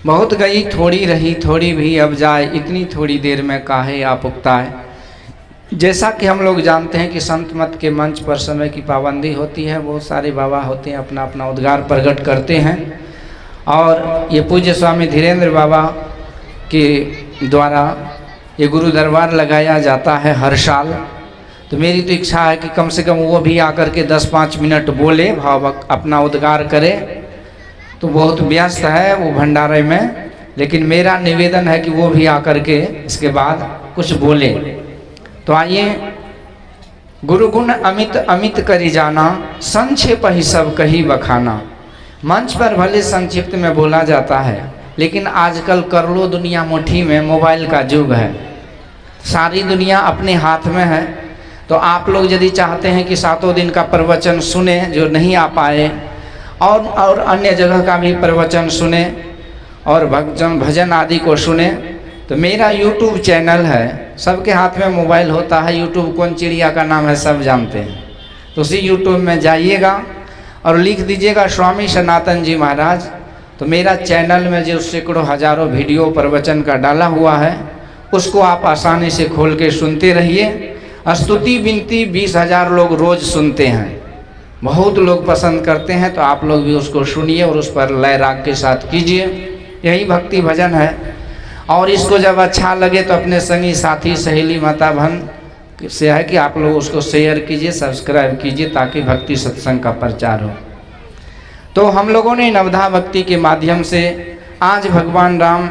बहुत गई थोड़ी रही थोड़ी भी अब जाए, इतनी थोड़ी देर में काहे आप उगताए। जैसा कि हम लोग जानते हैं कि संत मत के मंच पर समय की पाबंदी होती है, बहुत सारे बाबा होते हैं अपना अपना उद्गार प्रकट करते हैं और ये पूज्य स्वामी धीरेन्द्र बाबा के द्वारा ये गुरु दरबार लगाया जाता है हर साल। तो मेरी तो इच्छा है कि कम से कम वो भी आकर के 10-5 मिनट बोले, भाव अपना उद्गार करे। तो बहुत व्यस्त है वो भंडारे में, लेकिन मेरा निवेदन है कि वो भी आकर के इसके बाद कुछ बोले। तो आइए, गुरु गुण अमित अमित करी जाना, संक्षेप ही सब कही बखाना। मंच पर भले संक्षिप्त में बोला जाता है, लेकिन आजकल कर लो दुनिया मुट्ठी में, मोबाइल का युग है, सारी दुनिया अपने हाथ में है। तो आप लोग यदि चाहते हैं कि 7 दिन का प्रवचन सुने, जो नहीं आ पाए, और अन्य जगह का भी प्रवचन सुने और भजन आदि को सुने, तो मेरा YouTube चैनल है। सबके हाथ में मोबाइल होता है, YouTube कौन चिड़िया का नाम है सब जानते हैं। तो उसी YouTube में जाइएगा और लिख दीजिएगा स्वामी सनातन जी महाराज। तो मेरा चैनल में जो सैकड़ों हजारों वीडियो प्रवचन का डाला हुआ है, उसको आप आसानी से खोल के सुनते रहिए। स्तुति विनती 20,000 लोग रोज़ सुनते हैं, बहुत लोग पसंद करते हैं। तो आप लोग भी उसको सुनिए और उस पर लय राग के साथ कीजिए, यही भक्ति भजन है। और इसको जब अच्छा लगे तो अपने संगी साथी सहेली माता बहन से है कि आप लोग उसको शेयर कीजिए, सब्सक्राइब कीजिए, ताकि भक्ति सत्संग का प्रचार हो। तो हम लोगों ने नवधा भक्ति के माध्यम से आज भगवान राम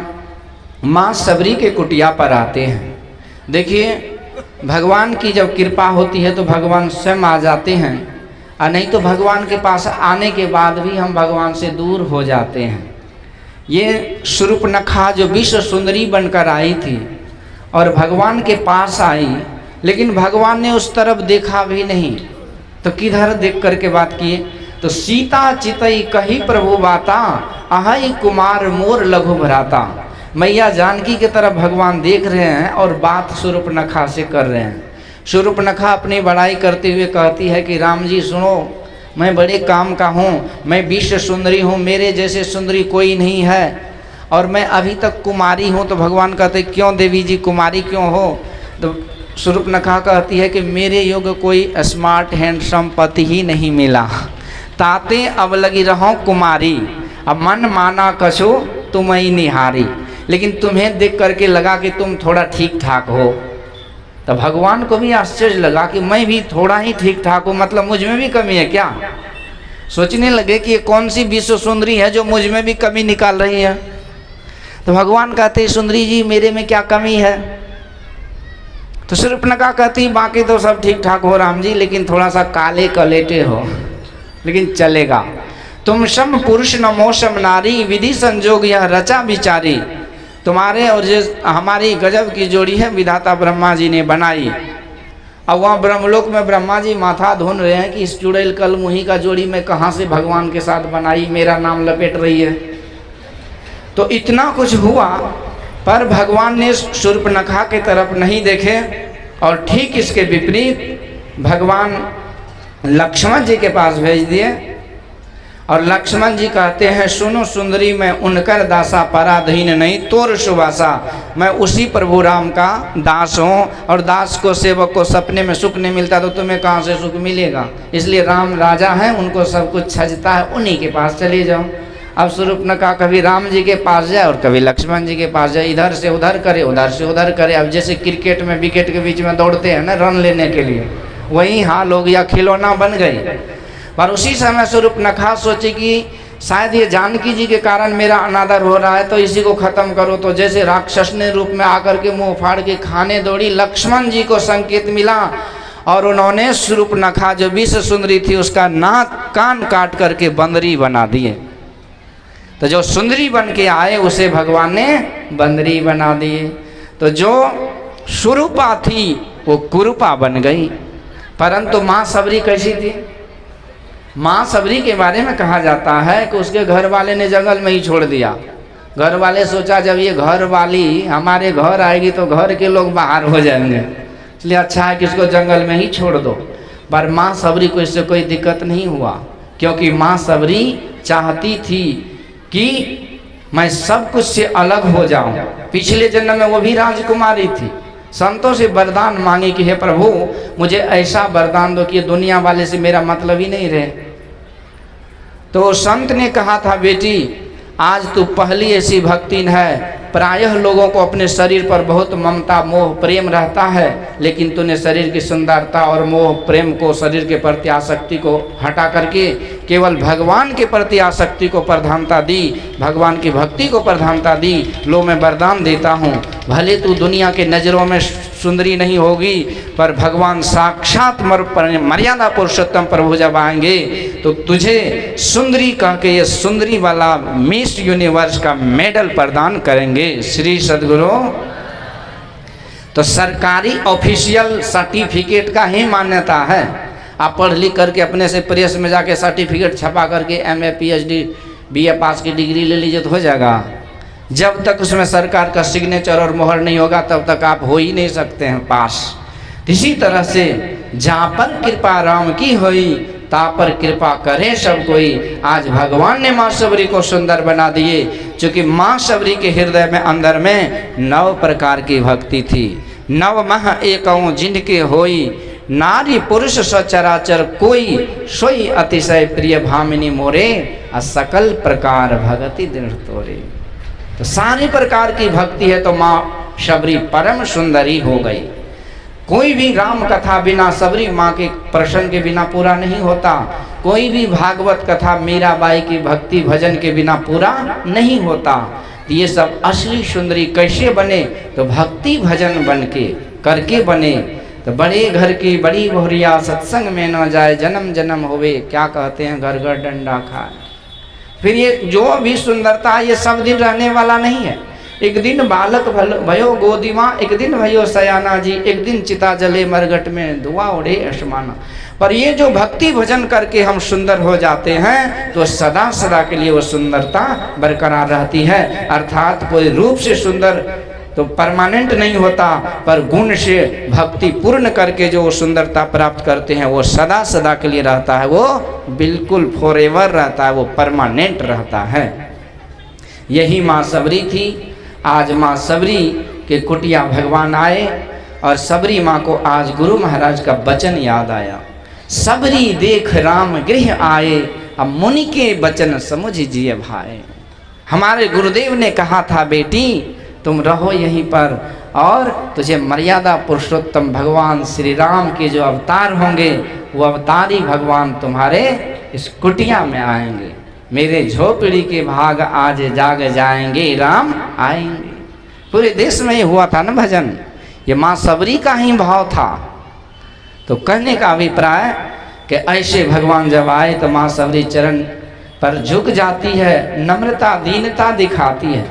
माँ सबरी के कुटिया पर आते हैं। देखिए, भगवान की जब कृपा होती है तो भगवान स्वयं आ जाते हैं, और नहीं तो भगवान के पास आने के बाद भी हम भगवान से दूर हो जाते हैं। ये शूर्पणखा जो विश्व सुंदरी बनकर आई थी और भगवान के पास आई, लेकिन भगवान ने उस तरफ देखा भी नहीं। तो किधर देख करके बात किए, तो सीता चितई कही प्रभु बाता, अहई कुमार मोर लघु भराता। मैया जानकी की तरफ भगवान देख रहे हैं और बात शूर्पणखा से कर रहे हैं। शूर्पणखा अपनी बड़ाई करते हुए कहती है कि राम जी सुनो, मैं बड़े काम का हूँ, मैं विश्व सुंदरी हूँ, मेरे जैसे सुंदरी कोई नहीं है, और मैं अभी तक कुमारी हूँ। तो भगवान कहते क्यों देवी जी कुमारी क्यों हो? तो शूर्पणखा कहती है कि मेरे योग्य कोई स्मार्ट हैंडसम पति ही नहीं मिला, ताते अब लगी रहो कुमारी, अब मन माना कछो तुम ही निहारी। लेकिन तुम्हें देख करके लगा कि तुम थोड़ा ठीक ठाक हो। तो भगवान को भी आश्चर्य लगा कि मैं भी थोड़ा ही ठीक ठाक हूँ, मतलब मुझ में भी कमी है क्या? सोचने लगे कि ये कौन सी विश्व सुंदरी है जो मुझ में भी कमी निकाल रही है। तो भगवान कहते सुंदरी जी मेरे में क्या कमी है? तो शूर्पणखा कहती बाकी तो सब ठीक ठाक हो राम जी, लेकिन थोड़ा सा काले कलेटे हो, लेकिन चलेगा। तुम सम पुरुष न मौसम नारी, विधि संजोग यह रचा विचारी। तुम्हारे और जो हमारी गजब की जोड़ी है, विधाता ब्रह्मा जी ने बनाई। अब वहाँ ब्रह्मलोक में ब्रह्मा जी माथा धुन रहे हैं कि इस चुड़ैल कल मुही का जोड़ी में कहाँ से भगवान के साथ बनाई, मेरा नाम लपेट रही है। तो इतना कुछ हुआ, पर भगवान ने शूर्पणखा के तरफ नहीं देखे, और ठीक इसके विपरीत भगवान लक्ष्मण जी के पास भेज दिए। और लक्ष्मण जी कहते हैं सुनो सुंदरी, मैं उनकर दासा पराधीन नहीं तोर सुबासा। मैं उसी प्रभु राम का दास हूँ, और दास को सेवक को सपने में सुख नहीं मिलता तो तुम्हें कहाँ से सुख मिलेगा? इसलिए राम राजा हैं, उनको सब कुछ छजता है, उन्हीं के पास चले जाओ। अब शूर्पणखा कभी राम जी के पास जाए और कभी लक्ष्मण जी के पास जाए, इधर से उधर करे उधर से उधर करे। अब जैसे क्रिकेट में विकेट के बीच में दौड़ते हैं ना रन लेने के लिए, वही हाल हो गया, खिलौना बन गई। पर उसी समय शूर्पणखा सोचे कि शायद ये जानकी जी के कारण मेरा अनादर हो रहा है, तो इसी को खत्म करो। तो जैसे राक्षस ने रूप में आकर के मुंह फाड़ के खाने दौड़ी, लक्ष्मण जी को संकेत मिला और उन्होंने शूर्पणखा जो विश्व सुंदरी थी उसका नाक कान काट करके बंदरी बना दिए। तो जो सुंदरी बन के आए उसे भगवान ने बंदरी बना दिए। तो जो सुरूपा थी वो कुरूपा बन गई। परंतु माँ सबरी कैसी थी? माँ सबरी के बारे में कहा जाता है कि उसके घर वाले ने जंगल में ही छोड़ दिया। घर वाले सोचा जब ये घर वाली हमारे घर आएगी तो घर के लोग बाहर हो जाएंगे, इसलिए अच्छा है कि इसको जंगल में ही छोड़ दो। पर माँ सबरी को इससे कोई दिक्कत नहीं हुआ, क्योंकि माँ सबरी चाहती थी कि मैं सब कुछ से अलग हो जाऊं। पिछले जन्म में वो भी राजकुमारी थी, संतों से वरदान मांगे कि हे प्रभु मुझे ऐसा वरदान दो कि दुनिया वाले से मेरा मतलब ही नहीं रहे। तो संत ने कहा था, बेटी आज तू पहली ऐसी भक्तिन है, प्रायः लोगों को अपने शरीर पर बहुत ममता मोह प्रेम रहता है, लेकिन तूने शरीर की सुंदरता और मोह प्रेम को, शरीर के प्रति आसक्ति को हटा करके केवल भगवान के प्रति आसक्ति को प्रधानता दी, भगवान की भक्ति को प्रधानता दी। लो मैं वरदान देता हूँ, भले तू दुनिया के नज़रों में सुंदरी नहीं होगी, पर भगवान साक्षात मर्यादा पुरुषोत्तम प्रभु जब आएंगे तो तुझे सुंदरी कह के ये सुंदरी वाला मिस यूनिवर्स का मेडल प्रदान करेंगे श्री सद्गुरु। तो सरकारी ऑफिशियल सर्टिफिकेट का ही मान्यता है। आप पढ़ लिख करके अपने से प्रेस में जाके सर्टिफिकेट छपा करके MA PhD BA पास की डिग्री ले लीजिए तो हो जाएगा। जब तक उसमें सरकार का सिग्नेचर और मोहर नहीं होगा तब तक आप हो ही नहीं सकते हैं पास। इसी तरह से जहाँ पर कृपा राम की हुई ता पर कृपा करे सब कोई। आज भगवान ने माँ सबरी को सुंदर बना दिए, क्योंकि माँ सबरी के हृदय में अंदर में 9 प्रकार की भक्ति थी। 9 मह एकौ जिनके होई, नारी पुरुष सचराचर कोई, सोई अतिशय प्रिय भामिनी मोरे, सकल प्रकार भगति दृढ़ तोरे। तो सारी प्रकार की भक्ति है तो माँ शबरी परम सुंदरी हो गई। कोई भी राम कथा बिना सबरी माँ के प्रसंग के बिना पूरा नहीं होता। कोई भी भागवत कथा मीराबाई की भक्ति भजन के बिना पूरा नहीं होता। ये सब असली सुंदरी कैसे बने? तो भक्ति भजन बन के करके बने। तो बड़े घर की बड़ी बहुरिया सत्संग में न जाए, जन्म जन्म होवे, क्या कहते हैं, घर घर डंडा खाए। फिर ये जो भी सुंदरता है ये सब दिन रहने वाला नहीं है। एक दिन बालक भयो गोदीमा, एक दिन भयो सयाना जी, एक दिन चिता जले मरघट में, धुआं उड़े आसमाना। पर ये जो भक्ति भजन करके हम सुंदर हो जाते हैं तो सदा सदा के लिए वो सुंदरता बरकरार रहती है। अर्थात कोई रूप से सुंदर तो परमानेंट नहीं होता, पर गुण से भक्ति पूर्ण करके जो सुंदरता प्राप्त करते हैं वो सदा सदा के लिए रहता है, वो बिल्कुल फॉरएवर रहता है, वो परमानेंट रहता है। यही माँ सबरी थी। आज माँ सबरी के कुटिया भगवान आए और सबरी माँ को आज गुरु महाराज का वचन याद आया। सबरी देख राम गृह आए, अब मुनि के वचन समझिए भाई। हमारे गुरुदेव ने कहा था, बेटी तुम रहो यहीं पर और तुझे मर्यादा पुरुषोत्तम भगवान श्री राम के जो अवतार होंगे वो अवतारी भगवान तुम्हारे इस कुटिया में आएंगे। मेरे झोपड़ी के भाग आज जाग जाएंगे, राम आएंगे। पूरे देश में ये हुआ था ना भजन, ये माँ सबरी का ही भाव था। तो कहने का अभिप्राय कि ऐसे भगवान जब आए तो माँ सबरी चरण पर झुक जाती है, नम्रता दीनता दिखाती है।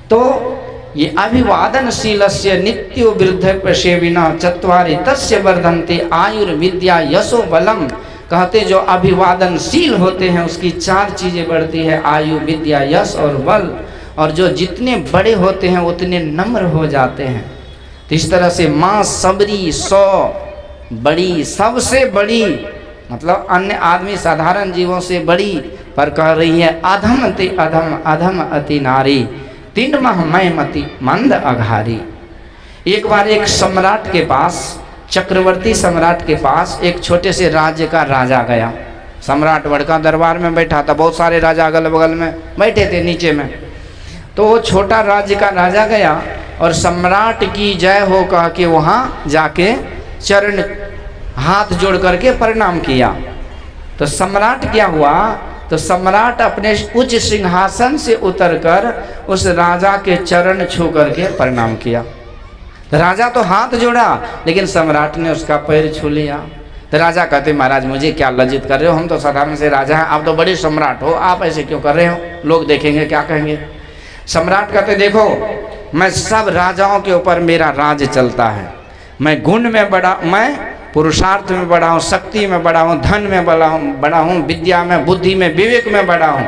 तो ये अभिवादनशीलस्य नित्यो वृद्ध सेविना चत्वारि तस्य वर्धन्ते आयुर्विद्या यशो बलम। कहते जो अभिवादनशील होते हैं उसकी 4 चीज़ें बढ़ती है, आयु विद्या यश और बल। और जो जितने बड़े होते हैं उतने नम्र हो जाते हैं। तो इस तरह से माँ सबरी 100 बड़ी, सबसे बड़ी, मतलब अन्य आदमी साधारण जीवों से बड़ी, पर कह रही है अधम ते अधम, अधम अति नारी, 3 मह मैं मति मंद अघारी। एक बार एक सम्राट के पास, चक्रवर्ती सम्राट के पास एक छोटे से राज्य का राजा गया। सम्राट बड़का दरबार में बैठा था, बहुत सारे राजा अगल बगल में बैठे थे नीचे में। तो वो छोटा राज्य का राजा गया और सम्राट की जय हो कह के वहाँ जाके चरण हाथ जोड़ करके प्रणाम किया। तो सम्राट क्या हुआ, तो सम्राट अपने उच्च सिंहासन से उतरकर उस राजा के चरण छू करके प्रणाम किया। तो राजा तो हाथ जोड़ा लेकिन सम्राट ने उसका पैर छू लिया। तो राजा कहते, महाराज मुझे क्या लज्जित कर रहे हो, हम तो साधारण से राजा हैं, आप तो बड़े सम्राट हो, आप ऐसे क्यों कर रहे हो, लोग देखेंगे क्या कहेंगे। सम्राट कहते, देखो मैं सब राजाओं के ऊपर मेरा राज चलता है, मैं गुण में बड़ा, मैं पुरुषार्थ में बड़ा हूँ, शक्ति में बड़ा हूँ, धन में बड़ा हूँ, विद्या में, बुद्धि में, विवेक में बड़ा हूँ,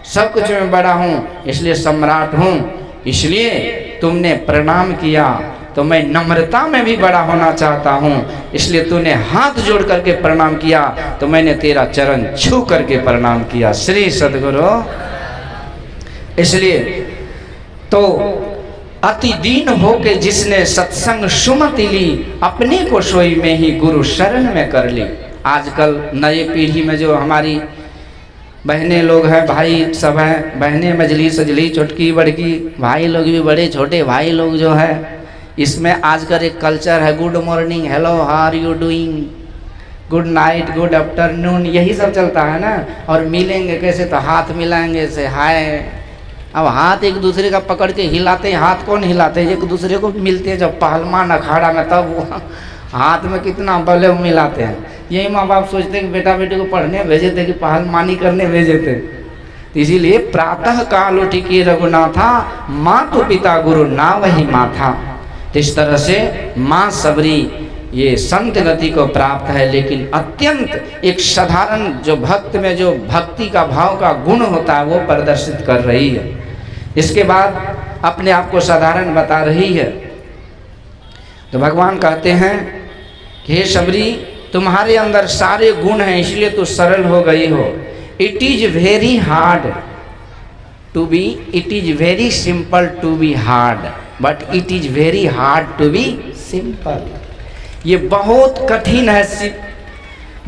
सब कुछ में बड़ा हूँ, इसलिए सम्राट हूँ। इसलिए तुमने प्रणाम किया तो मैं नम्रता में भी बड़ा होना चाहता हूँ, इसलिए तूने हाथ जोड़ करके प्रणाम किया तो मैंने तेरा चरण छू करके प्रणाम किया। श्री सद्गुरु। इसलिए तो अति दीन हो के जिसने सत्संग सुमति ली, अपने को सोई में ही गुरु शरण में कर ली। आजकल नए पीढ़ी में जो हमारी बहनें लोग हैं, भाई सब हैं, बहनें मजली सजली चुटकी बड़की, भाई लोग भी बड़े छोटे भाई लोग जो है, इसमें आजकल एक कल्चर है good morning, hello how are you doing, good night, good afternoon, यही सब चलता है ना। और मिलेंगे कैसे, तो हाथ मिलाएंगे से हाय। अब हाथ एक दूसरे का पकड़ के हिलाते हैं, हाथ कौन हिलाते हैं, एक दूसरे को मिलते हैं जब पहलवान अखाड़ा में, तब वो हाथ में कितना बले मिलाते हैं। यही माँ बाप सोचते कि बेटा बेटी को पढ़ने भेजे थे कि पहलवानी करने भेजे थे। तो इसीलिए प्रातः काल उठी के रघुनाथा, मातु पिता गुरु ना वही माथा। तो इस तरह से माँ सबरी ये संत गति को प्राप्त है, लेकिन अत्यंत एक साधारण जो भक्त में जो भक्ति का भाव का गुण होता है वो प्रदर्शित कर रही है। इसके बाद अपने आप को साधारण बता रही है। तो भगवान कहते हैं कि हे शबरी, तुम्हारे अंदर सारे गुण हैं, इसलिए तो सरल हो गई हो। It is very hard to be, it is very simple to be hard, but it is very hard to be simple. ये बहुत कठिन है,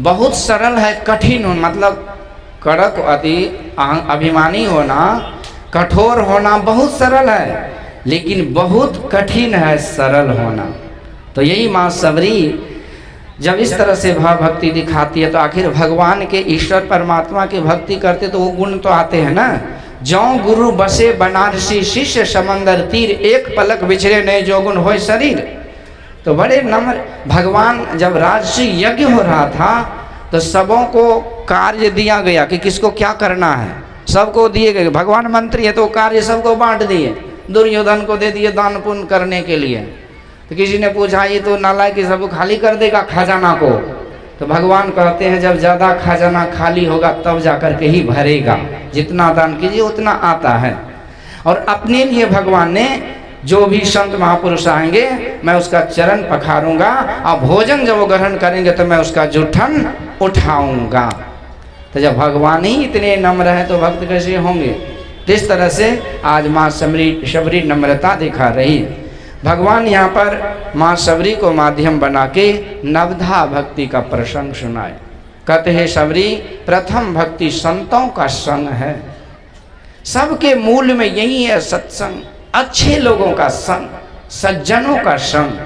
बहुत सरल है, कठिन हो मतलब कड़क अति अभिमानी होना, कठोर होना बहुत सरल है, लेकिन बहुत कठिन है सरल होना। तो यही माँ सबरी जब इस तरह से भाव भक्ति दिखाती है, तो आखिर भगवान के ईश्वर परमात्मा की भक्ति करते तो वो गुण तो आते हैं ना। जौ गुरु बसे बनारसी, शिष्य समंदर तीर, एक पलक बिछड़े नहीं जो गुण होय शरीर। तो बड़े नम्र भगवान, जब राजसी यज्ञ हो रहा था तो सबों को कार्य दिया गया कि किसको क्या करना है, सबको दिए गए। भगवान मंत्री है तो कार्य सबको बांट दिए। दुर्योधन को दे दिए दान पुण्य करने के लिए। तो किसी ने पूछा ये तो नालायक कि सबको खाली कर देगा खजाना को। तो भगवान कहते हैं जब ज़्यादा खजाना खाली होगा तब जाकर के ही भरेगा, जितना दान कीजिए उतना आता है। और अपने लिए भगवान ने जो भी संत महापुरुष आएंगे मैं उसका चरण पखारूंगा, और भोजन जब वो ग्रहण करेंगे तो मैं उसका जूठन उठाऊंगा। तो जब भगवान ही इतने नम्र हैं तो भक्त कैसे होंगे। तो इस तरह से आज माँ शबरी नम्रता दिखा रही है। भगवान यहाँ पर माँ शबरी को माध्यम बना के नवधा भक्ति का प्रसंग सुनाए। कहते हैं शबरी, प्रथम भक्ति संतों का संग है। सबके मूल में यही है सत्संग, अच्छे लोगों का संग, सज्जनों का संग।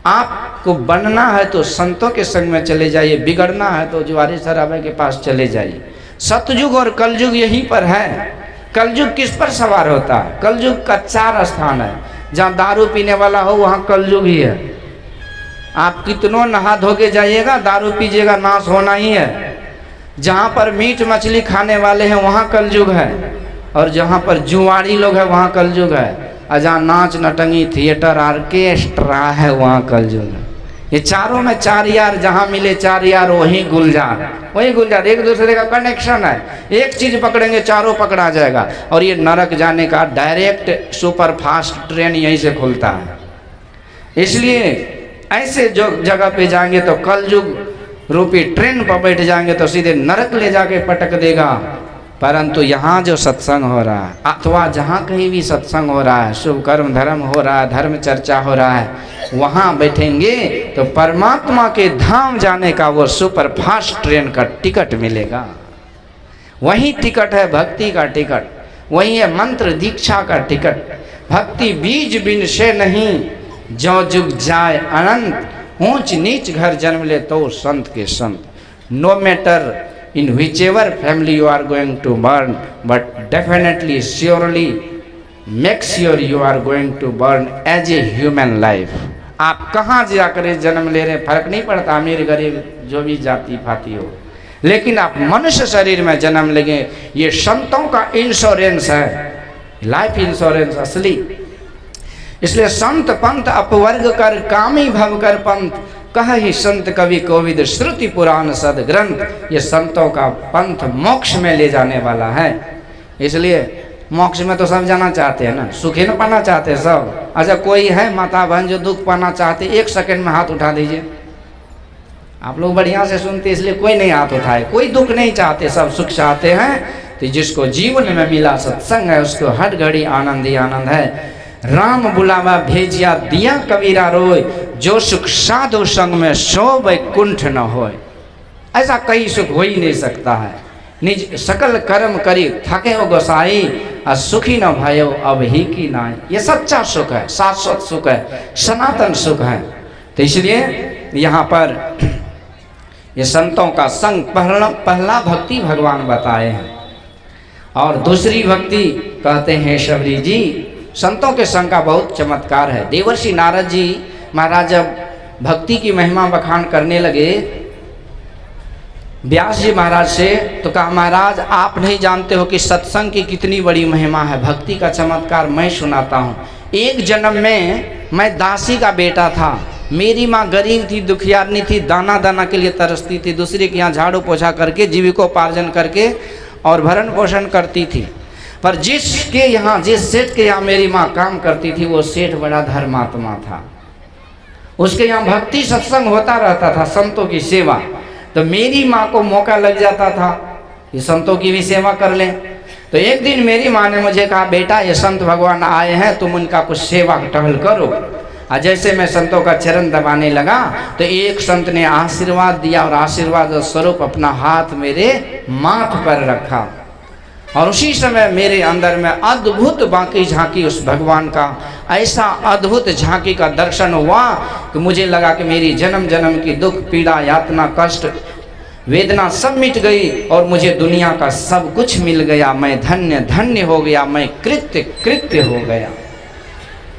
आपको बनना है तो संतों के संग में चले जाइए, बिगड़ना है तो जुआरी शराबे के पास चले जाइए। सतयुग और कलयुग यहीं पर है। कलयुग किस पर सवार होता है? कलयुग का 4 स्थान है। जहाँ दारू पीने वाला हो वहाँ कलयुग ही है। आप कितनों नहा धो के जाइएगा, दारू पीजिएगा, नाश होना ही है। जहाँ पर मीट मछली खाने वाले हैं वहाँ कलयुग है, और जहाँ पर जुआरी लोग हैं वहाँ कलयुग है, और जहाँ नाच नटंगी थिएटर ऑर्केस्ट्रा है वहाँ कलयुग है। ये चारों में 4 यार, जहाँ मिले 4 यार वही गुलजार, वही गुलजार। एक दूसरे का कनेक्शन है, एक चीज पकड़ेंगे चारों पकड़ा जाएगा। और ये नरक जाने का डायरेक्ट सुपर फास्ट ट्रेन यहीं से खुलता है। इसलिए ऐसे जो जगह पे जाएंगे तो कलयुग रूपी ट्रेन पर बैठ जाएंगे तो सीधे नरक ले जाके पटक देगा। परंतु यहाँ जो सत्संग हो रहा है, अथवा जहाँ कहीं भी सत्संग हो रहा है, शुभ कर्म धर्म हो रहा है, धर्म चर्चा हो रहा है, वहाँ बैठेंगे तो परमात्मा के धाम जाने का वो सुपर फास्ट ट्रेन का टिकट मिलेगा। वही टिकट है भक्ति का टिकट, वही है मंत्र दीक्षा का टिकट। भक्ति बीज बिन से नहीं, जो जुग जाए अनंत, ऊंच नीच घर जन्म ले तो संत के संत। No matter in whichever family you are going to burn, but definitely surely make sure you are going to burn as a human life। आप कहाँ जाकर जन्म ले रहे फर्क नहीं पड़ता, अमीर गरीब जो भी जाति पाति हो, लेकिन आप मनुष्य शरीर में जन्म लेंगे। ये संतों का इंश्योरेंस है, लाइफ इंश्योरेंस असली। इसलिए संत पंथ अपवर्ग कर, कामी भव कर पंथ, कह ही संत कवि कोविद, श्रुति पुराण सद ग्रंथ। ये संतों का पंथ मोक्ष में ले जाने वाला है। इसलिए मोक्ष में तो सब जाना चाहते हैं ना, सुखी न पाना चाहते हैं सब। अच्छा कोई है माता बहन जो दुख पाना चाहते, 1 सेकंड में हाथ उठा दीजिए। आप लोग बढ़िया से सुनते इसलिए कोई नहीं हाथ उठाए। कोई दुख नहीं चाहते, सब सुख चाहते हैं। तो जिसको जीवन में मिला सत्संग है उसको हर घड़ी आनंद ही आनंद है। राम बुलावा भेजिया दिया कबीरा रोय, जो सुख साधु संग में सो वैकुंठ न होय। ऐसा कई सुख हो ही नहीं सकता है। निज सकल कर्म करी थके हो गोसाई, और सुखी न भयो अब ही की नाई। ये सच्चा सुख है, शाश्वत सुख है, सनातन सुख है। तो इसलिए यहाँ पर ये संतों का संग पहला भक्ति भगवान बताए हैं। और दूसरी भक्ति कहते हैं शबरी जी, संतों के संग का बहुत चमत्कार है। देवर्षि नारद जी महाराज जब भक्ति की महिमा बखान करने लगे व्यास जी महाराज से, तो कहा महाराज आप नहीं जानते हो कि सत्संग की कितनी बड़ी महिमा है। भक्ति का चमत्कार मैं सुनाता हूँ। एक जन्म में मैं दासी का बेटा था। मेरी माँ गरीब थी, दुखियारनी थी, दाना दाना के लिए तरसती थी, दूसरे के यहाँ झाड़ू पोछा करके जीविकोपार्जन करके और भरण पोषण करती थी। पर जिसके यहाँ, जिस सेठ के यहाँ मेरी माँ काम करती थी, वो सेठ बड़ा धर्मात्मा था। उसके यहाँ भक्ति सत्संग होता रहता था, संतों की सेवा। तो मेरी माँ को मौका लग जाता था कि संतों की भी सेवा कर लें। तो एक दिन मेरी माँ ने मुझे कहा, बेटा ये संत भगवान आए हैं, तुम उनका कुछ सेवा टहल करो। और जैसे मैं संतों का चरण दबाने लगा तो एक संत ने आशीर्वाद दिया और आशीर्वाद स्वरूप अपना हाथ मेरे माथ पर रखा। और उसी समय मेरे अंदर में अद्भुत बाकी झांकी उस भगवान का, ऐसा अद्भुत झांकी का दर्शन हुआ कि मुझे लगा कि मेरी जन्म जन्म की दुख पीड़ा यातना कष्ट वेदना सब मिट गई और मुझे दुनिया का सब कुछ मिल गया। मैं धन्य धन्य हो गया, मैं कृत्य कृत्य हो गया,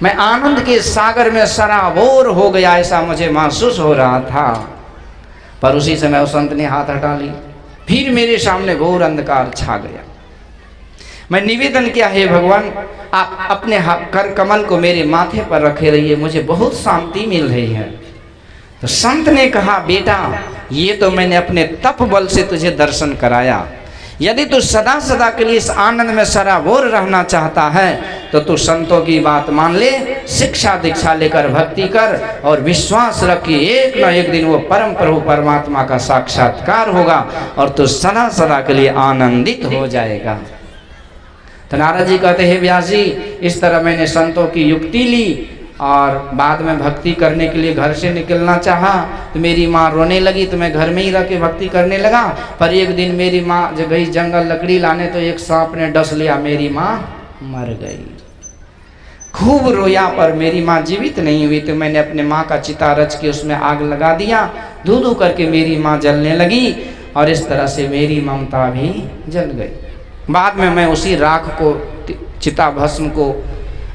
मैं आनंद के सागर में सराबोर हो गया, ऐसा मुझे महसूस हो रहा था। पर उसी समय उस संत ने हाथ हटा ली, फिर मेरे सामने घोर अंधकार छा गया। मैं निवेदन किया, हे भगवान आप अपने कर कमल को मेरे माथे पर रखे रहिए, मुझे बहुत शांति मिल रही है। तो संत ने कहा, बेटा ये तो मैंने अपने तप बल से तुझे दर्शन कराया। यदि तू सदा सदा के लिए इस आनंद में सराबोर रहना चाहता है तो तू संतों की बात मान ले, शिक्षा दीक्षा लेकर भक्ति कर और विश्वास रख कि एक न एक दिन वो परम प्रभु परमात्मा का साक्षात्कार होगा और तू सदा सदा के लिए आनंदित हो जाएगा। तो नारद जी कहते हैं, व्यास जी इस तरह मैंने संतों की युक्ति ली और बाद में भक्ति करने के लिए घर से निकलना चाहा तो मेरी माँ रोने लगी, तो मैं घर में ही रह के भक्ति करने लगा। पर एक दिन मेरी माँ जब गई जंगल लकड़ी लाने तो एक सांप ने डस लिया, मेरी माँ मर गई। खूब रोया पर मेरी माँ जीवित नहीं हुई। तो मैंने अपने माँ का चिता रच के उसमें आग लगा दिया, धू धू करके मेरी माँ जलने लगी और इस तरह से मेरी ममता भी जल गई। बाद में मैं उसी राख को, चिता भस्म को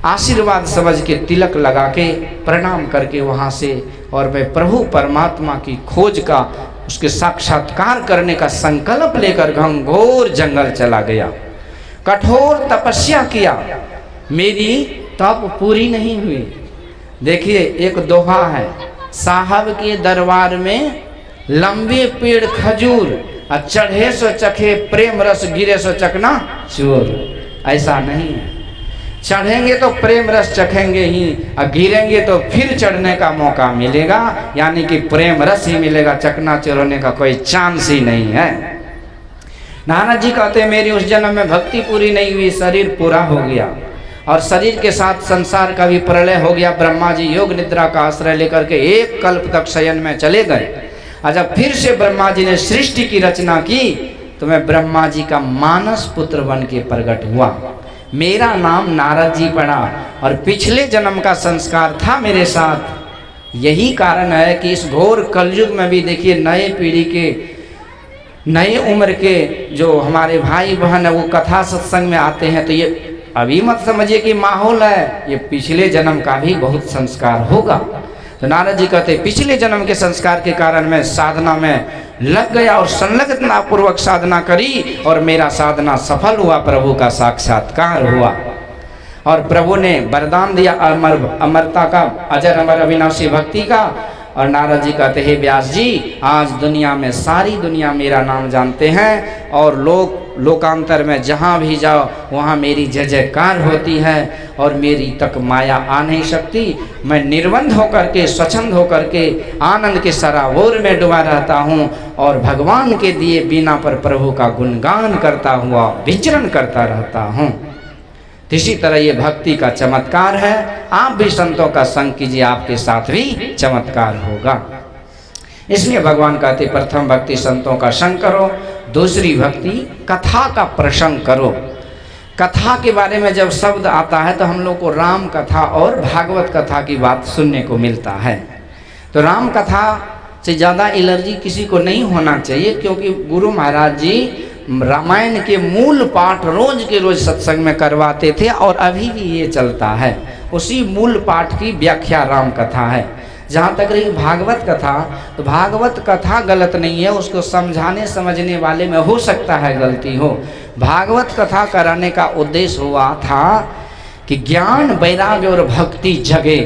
आशीर्वाद समझ के तिलक लगा के प्रणाम करके वहाँ से और मैं प्रभु परमात्मा की खोज का, उसके साक्षात्कार करने का संकल्प लेकर घंघोर जंगल चला गया। कठोर तपस्या किया, मेरी तप पूरी नहीं हुई। देखिए एक दोहा है, साहब के दरबार में लंबे पेड़ खजूर और चढ़े सो चखे प्रेम रस गिरे सो चकना चूर। ऐसा नहीं है, चढ़ेंगे तो प्रेम रस चखेंगे ही और गिरेंगे तो फिर चढ़ने का मौका मिलेगा, यानी कि प्रेम रस ही मिलेगा, चकना चूर होने का कोई चांस ही नहीं है। नारद जी कहते हैं, मेरी उस जन्म में भक्ति पूरी नहीं हुई, शरीर पूरा हो गया और शरीर के साथ संसार का भी प्रलय हो गया। ब्रह्मा जी योग निद्रा का आश्रय लेकर के एक कल्प तक शयन में चले गए और जब फिर से ब्रह्मा जी ने सृष्टि की रचना की तो मैं ब्रह्मा जी का मानस पुत्र बन के प्रकट हुआ। मेरा नाम नारद जी पड़ा और पिछले जन्म का संस्कार था मेरे साथ। यही कारण है कि इस घोर कलयुग में भी देखिए नए पीढ़ी के, नए उम्र के जो हमारे भाई बहन है वो कथा सत्संग में आते हैं। तो ये अभी मत समझिए कि माहौल है, ये पिछले जन्म का भी बहुत संस्कार होगा। तो नारद जी कहते पिछले जन्म के संस्कार के कारण मैं साधना में लग गया और संलग्नता पूर्वक साधना करी और मेरा साधना सफल हुआ, प्रभु का साक्षात्कार हुआ और प्रभु ने वरदान दिया अमरता का, अजर अमर अविनाशी भक्ति का। और नारद जी कहते हैं, व्यास जी आज दुनिया में सारी दुनिया मेरा नाम जानते हैं और लोग लोकांतर में जहाँ भी जाओ वहाँ मेरी जय जयकार होती है और मेरी तक माया आ नहीं सकती। मैं निर्बंध होकर के, स्वच्छंद होकर के आनंद के सराबोर में डूबा रहता हूँ और भगवान के दिए बिना पर प्रभु का गुणगान करता हुआ विचरण करता रहता हूँ। इसी तरह ये भक्ति का चमत्कार है। आप भी संतों का संग कीजिए, आपके साथ भी चमत्कार होगा। इसलिए भगवान कहते प्रथम भक्ति संतों का संग करो, दूसरी भक्ति कथा का प्रसंग करो। कथा के बारे में जब शब्द आता है तो हम लोग को राम कथा और भागवत कथा की बात सुनने को मिलता है। तो राम कथा से ज़्यादा एलर्जी किसी को नहीं होना चाहिए, क्योंकि गुरु महाराज जी रामायण के मूल पाठ रोज के रोज सत्संग में करवाते थे और अभी भी ये चलता है। उसी मूल पाठ की व्याख्या राम कथा है। जहाँ तक रही भागवत कथा, तो भागवत कथा गलत नहीं है, उसको समझाने समझने वाले में हो सकता है गलती हो। भागवत कथा कराने का उद्देश्य हुआ था कि ज्ञान, वैराग्य और भक्ति जगे।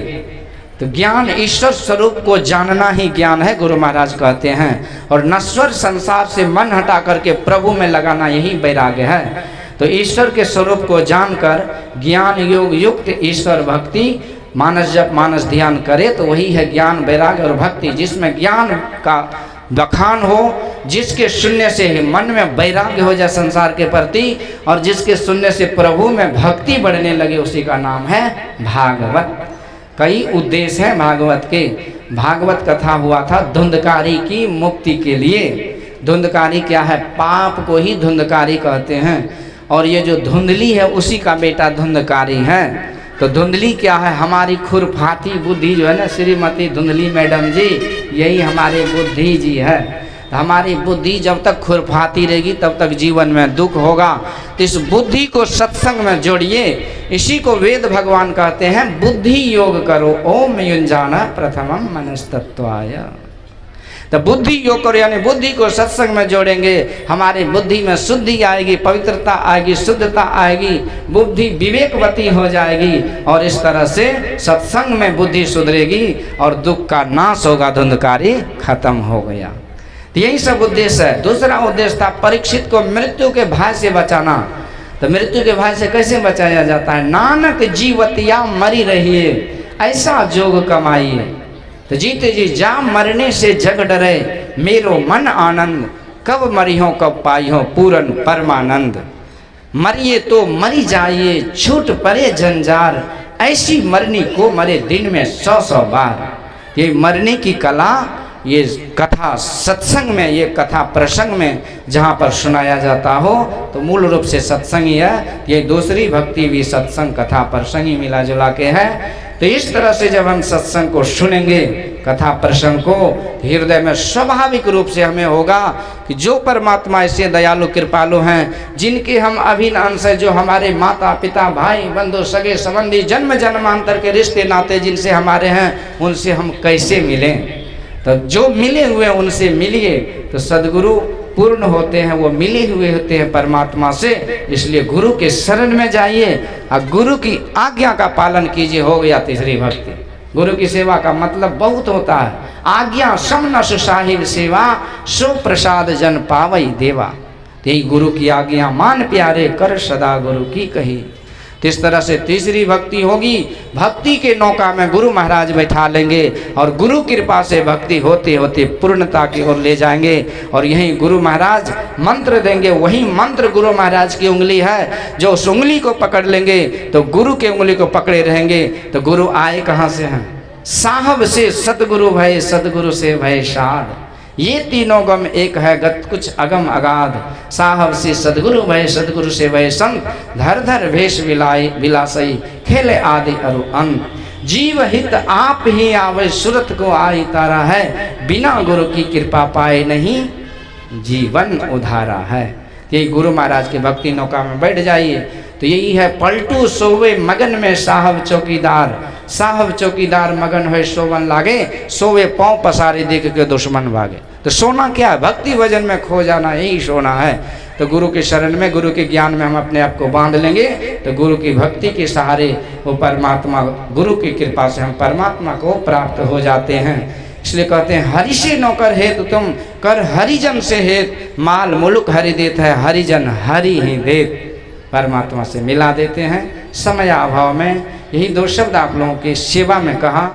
तो ज्ञान, ईश्वर स्वरूप को जानना ही ज्ञान है, गुरु महाराज कहते हैं। और नश्वर संसार से मन हटा करके प्रभु में लगाना यही वैराग्य है। तो ईश्वर के स्वरूप को जानकर ज्ञान योग युक्त ईश्वर भक्ति, मानस जप मानस ध्यान करे तो वही है ज्ञान, वैराग्य और भक्ति। जिसमें ज्ञान का बखान हो, जिसके सुनने से ही मन में वैराग्य हो जाए संसार के प्रति, और जिसके सुनने से प्रभु में भक्ति बढ़ने लगे, उसी का नाम है भागवत। कई उद्देश्य हैं भागवत के। भागवत कथा हुआ था धुंधकारी की मुक्ति के लिए। धुंधकारी क्या है? पाप को ही धुंधकारी कहते हैं, और ये जो धुंधली है उसी का बेटा धुंधकारी है। तो धुंधली क्या है? हमारी खुरफाती बुद्धि जो है ना, श्रीमती धुंधली मैडम जी, यही हमारे बुद्धि जी है। हमारी बुद्धि जब तक खुरफाती रहेगी तब तक जीवन में दुख होगा। तो इस बुद्धि को सत्संग में जोड़िए। इसी को वेद भगवान कहते हैं बुद्धि योग करो, ओम युंजाना प्रथमम मनस्तत्वाय। तो बुद्धि योग करो, यानी बुद्धि को सत्संग में जोड़ेंगे, हमारी बुद्धि में शुद्धि आएगी, पवित्रता आएगी, शुद्धता आएगी, बुद्धि विवेकवती हो जाएगी, और इस तरह से सत्संग में बुद्धि सुधरेगी और दुख का नाश होगा, धुंधकारी खत्म हो गया। तो यही सब उद्देश्य है। दूसरा उद्देश्य था परीक्षित को मृत्यु के भय से बचाना। तो मृत्यु के भय से कैसे बचाया जाता है? नानक जीवतिया मरी रहिए, ऐसा जोग कमाइए। तो जीते जी जा मरने से जग डरे, मेरो मन आनंद, कब मरी हो कब पाई हो पूरन परमानंद। मरिए तो मरी जाइए, छूट पड़े जंजार, ऐसी मरनी को मरे दिन में 100 बार। ये मरने की कला, ये कथा सत्संग में, ये कथा प्रसंग में जहाँ पर सुनाया जाता हो तो मूल रूप से सत्संग ही है। ये दूसरी भक्ति भी सत्संग कथा प्रसंग ही मिला जुला के है। तो इस तरह से जब हम सत्संग को सुनेंगे, कथा प्रसंग को, हृदय में स्वाभाविक रूप से हमें होगा कि जो परमात्मा ऐसे दयालु कृपालु हैं, जिनके हम अभिन्न अंश है, जो हमारे माता पिता भाई बंधु सगे संबंधी जन्म जन्मांतर के रिश्ते नाते जिनसे हमारे हैं, उनसे हम कैसे मिलें? तो जो मिले हुए उनसे मिलिए। तो सदगुरु पूर्ण होते हैं, वो मिले हुए होते हैं परमात्मा से। इसलिए गुरु के शरण में जाइए और गुरु की आज्ञा का पालन कीजिए, हो गया तीसरी भक्ति। गुरु की सेवा का मतलब बहुत होता है। आज्ञा समन सुसाहिब सेवा, सो प्रसाद जन पावई देवा। यही गुरु की आज्ञा मान प्यारे, कर सदा गुरु की कही। इस तरह से तीसरी भक्ति होगी। भक्ति के नौका में गुरु महाराज बैठा लेंगे और गुरु कृपा से भक्ति होते होते पूर्णता की ओर ले जाएंगे। और यही गुरु महाराज मंत्र देंगे, वही मंत्र गुरु महाराज की उंगली है। जो उस उंगली को पकड़ लेंगे तो गुरु के उंगली को पकड़े रहेंगे। तो गुरु आए कहाँ से हैं? साहब से सतगुरु भय, सतगुरु से भय साध। ये तीनों गम एक है, गत कुछ अगम अगाध। साहब से सदगुरु भय, सदगुरु से भय संत। धर धर भेष विलाई विलासई, खेले आदि अरु अंत। जीव हित आप ही आवे, सुरत को आई तारा है। बिना गुरु की कृपा पाए नहीं, जीवन उधारा है। यही गुरु महाराज के भक्ति नौका में बैठ जाइए। तो यही है पलटू सोवे मगन में साहब चौकीदार। साहब चौकीदार मगन है सोवन लागे, सोवे पाँव पसारे देख के दुश्मन भागे। तो सोना क्या है? भक्ति भजन में खो जाना, यही सोना है। तो गुरु के शरण में, गुरु के ज्ञान में हम अपने आप को बांध लेंगे। तो गुरु की भक्ति के सहारे वो परमात्मा, गुरु की कृपा से हम परमात्मा को प्राप्त हो जाते हैं। इसलिए कहते हैं हरि से नौकर हेतु तुम कर हरिजन से हेत, माल मुल्क हरि देत है, हरिजन हरि ही देत। परमात्मा से मिला देते हैं। समय अभाव में यही दो शब्द आप लोगों की सेवा में कहा।